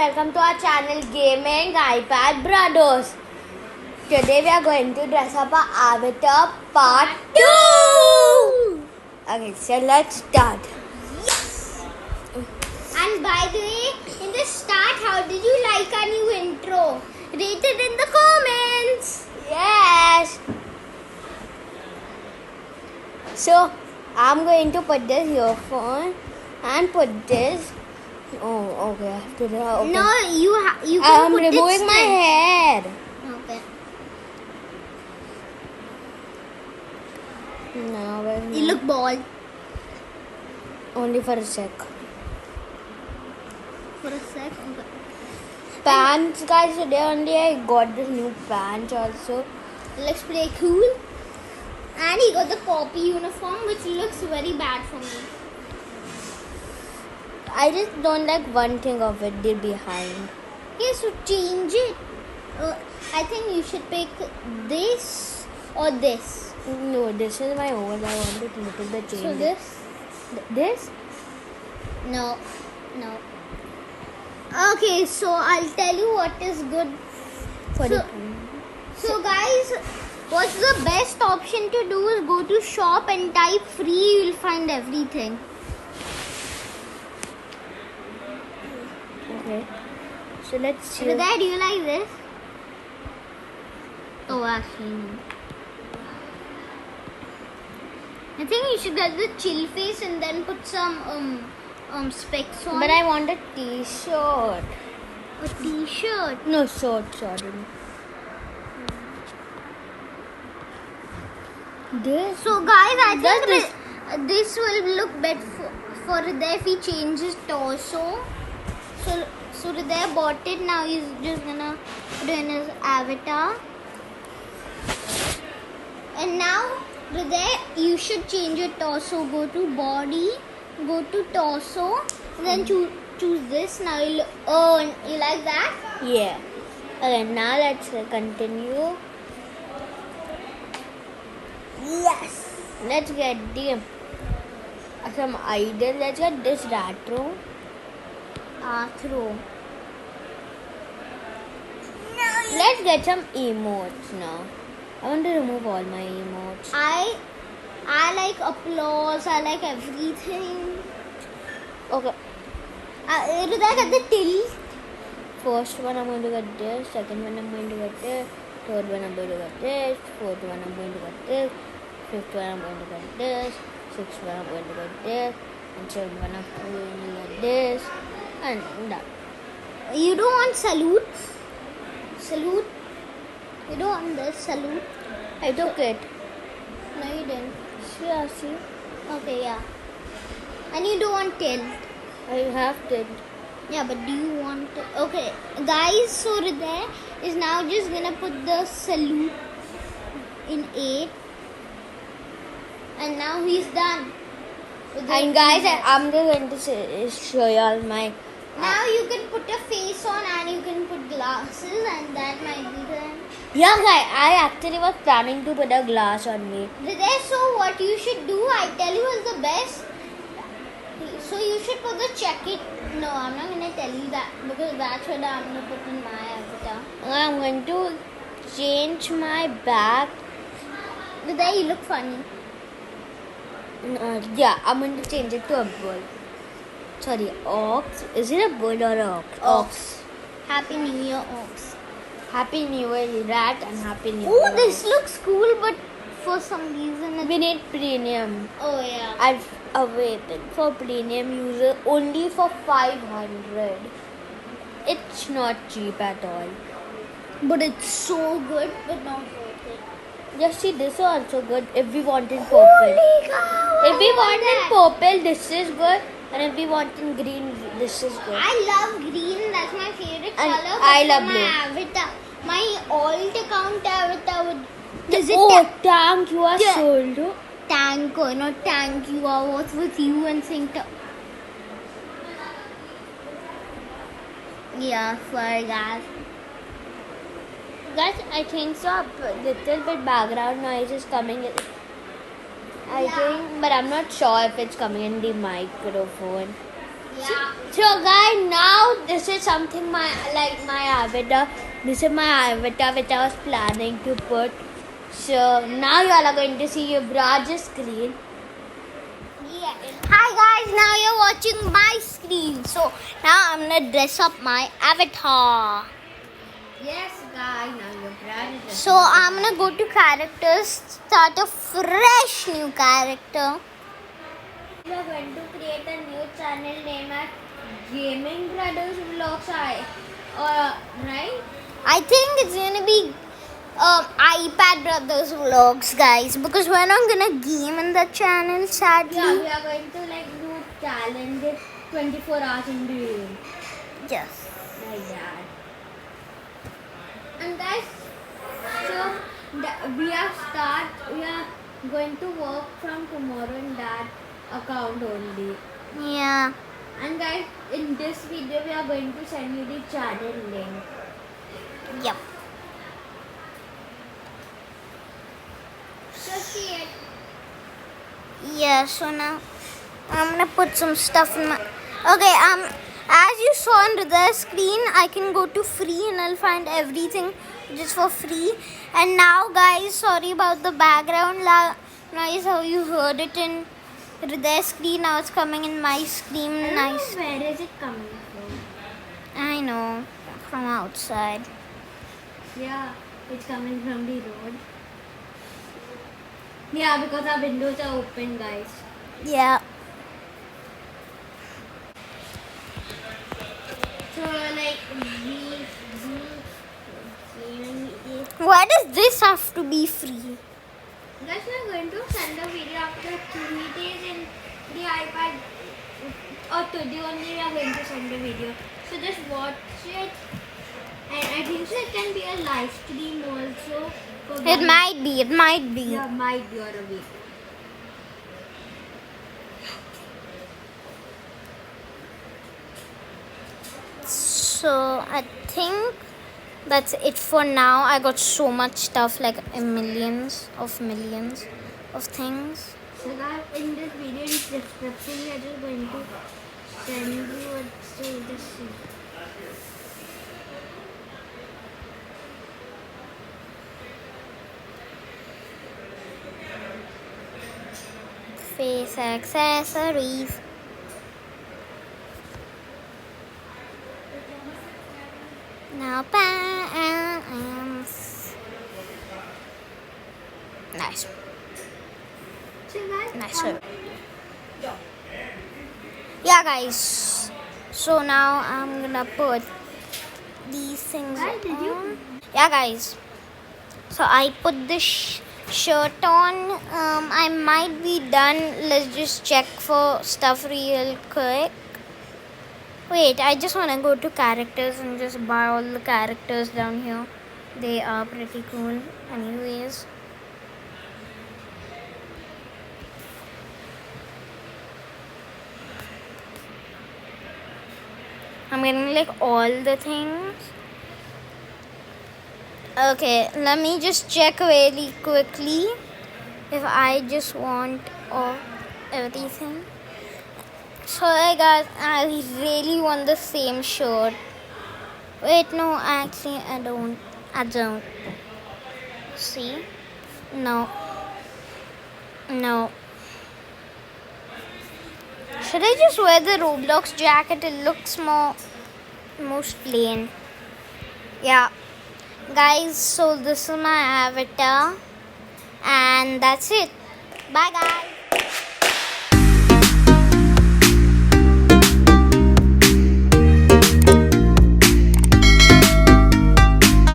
welcome to our channel Gaming iPad Brothers. Today we are going to dress up our avatar part 2. Okay, so let's start. Yes! And by the way, in the start, how did you like our new intro? Rate it in the comments. Yes. So I'm going to put this earphone and put this. Oh, okay. After that, okay. No, you can I'm put it removing my straight. hair. Okay. No, well, You look bald only for a sec. for a sec. Okay. Pants, guys. Today only I got this new pants also. Looks pretty cool. And he got the poppy uniform, which looks very bad for me. I just don't like one thing of it, the behind. Yes, so change it. I think you should pick this or this. No, this is my old. I want it a little bit change. So this? This? No. Okay, so I'll tell you what is good. For So- the So guys, what's the best option to do is go to shop and type free. You'll find everything. Okay. So let's see. Hriday, do you like this? Oh, actually, no. I think you should get the chill face and then put some specs on. But I want a t-shirt. A t-shirt. No, short, sorry. This? So guys, I Does think this will look better for Hriday if he changes torso. So Hriday bought it. Now he's just gonna put in his avatar. And now Hriday, you should change your torso. Go to body, go to torso, then choose this. Now you like that? Yeah. Okay, now let's continue. Yes. Let's get some idol. Let's get this retro. Throw. Let's get some emotes now. I want to remove all my emotes. I like applause. I like everything. Okay. Hriday, get the tilt. First one I'm going to get this. Second one I'm going to get this. Third one I'm going to get this. Fourth one I'm going to get this. Fifth one I'm going to get this. Sixth one I'm going to get this. And seventh one I'm going to get this. And that. You don't want salute? Salute? You don't want this salute? I took it. No, you didn't. Yeah, see. Okay, yeah. And you don't want tilt. I have it. Yeah, but do you want it? Okay, guys, so Hriday is now just gonna put the salute in 8. And now he's done. with the And guys, emotes. I'm just going to show you all my. Now you can put a face on and you can put glasses, and that might be the end. Yeah, guys, I actually was planning to put a glass on me. Hriday, so what you should do, I tell you is the best. So you should put the check it. No, I'm not gonna tell you that because that's what I'm gonna put in my avatar. I'm going to change my back. Hriday, you look funny. Yeah, I'm going to change it to a bull. Sorry, ox. Is it a bull or a ox? Ox. Happy New Year, Ox. Happy New Year, rat, and Happy New Year. Oh, this looks cool, but for some reason We need premium. Oh yeah. I've waited for premium user only for 500. It's not cheap at all. But it's so good, but not worth it. Just see, this is also good if we wanted purple. Holy cow! If we I want wanted that. purple, this is good. And if we wanted green, this is good. I love green. That's my favorite And color. I but love for blue. my avatar, my alt account avatar would. Is it Oh, tank, you are Yeah. sold. tank or not tank? You are what's with you and think. Yeah, sorry guys. Guys, I think so. A little bit background noise is coming. I Yeah. think, but I'm not sure if it's coming in the microphone. Yeah. So guys, now this is something my avatar. This is my avatar which I was planning to put. So now you all are going to see your Raj's screen. Yeah. Hi guys, now you're watching my screen. So now I'm gonna dress up my avatar. Yes, guys, now your Raj is. So I'm gonna go to characters, start a fresh new character. We are going to create a new channel named as Gaming Brothers Vlogs. Right? I think it's gonna be iPad Brothers Vlogs, guys, because we're not gonna game in the channel, sadly. Yeah, we are going to do challenges 24 hours in the day. Yes. Like that. And guys, so we are going to work from tomorrow in that account only. Yeah. And guys, in this video we are going to send you the channel link. Yep. So see it. Yeah. So now I'm gonna put some stuff in my. Okay. As you saw on the screen, I can go to free and I'll find everything just for free. And now, guys, sorry about the background noise. How you heard it in the screen, now it's coming in my screen. I don't Nice. know where is it coming from? I know, from outside. Yeah, it's coming from the road. Yeah, because our windows are open, guys. Yeah. So Why does this have to be free? guys, we're going to send a video after 3 days in the iPad. Or today only we are going to send a video. So just watch it. And I think so it can be a live stream also. It might be. Yeah, might be or a week. So I think that's it for now. I got so much stuff, like millions of things. So guys, in this video in description we are just going to send you this. Face accessories. Now pants. Nice. So guys, Nice. Yeah, guys. So now I'm gonna put these things Guys, did you- on. Yeah, guys. So I put this shirt on. I might be done. Let's just check for stuff real quick. Wait, I just want to go to characters and just buy all the characters down here. They are pretty cool anyways. I'm getting like all the things. Okay, let me just check really quickly if I just want everything. So guys, I really want the same shirt. Wait, no, actually I don't. See? No. Should I just wear the Roblox jacket? It looks most plain. Yeah. Guys, so this is my avatar. And that's it. Bye guys.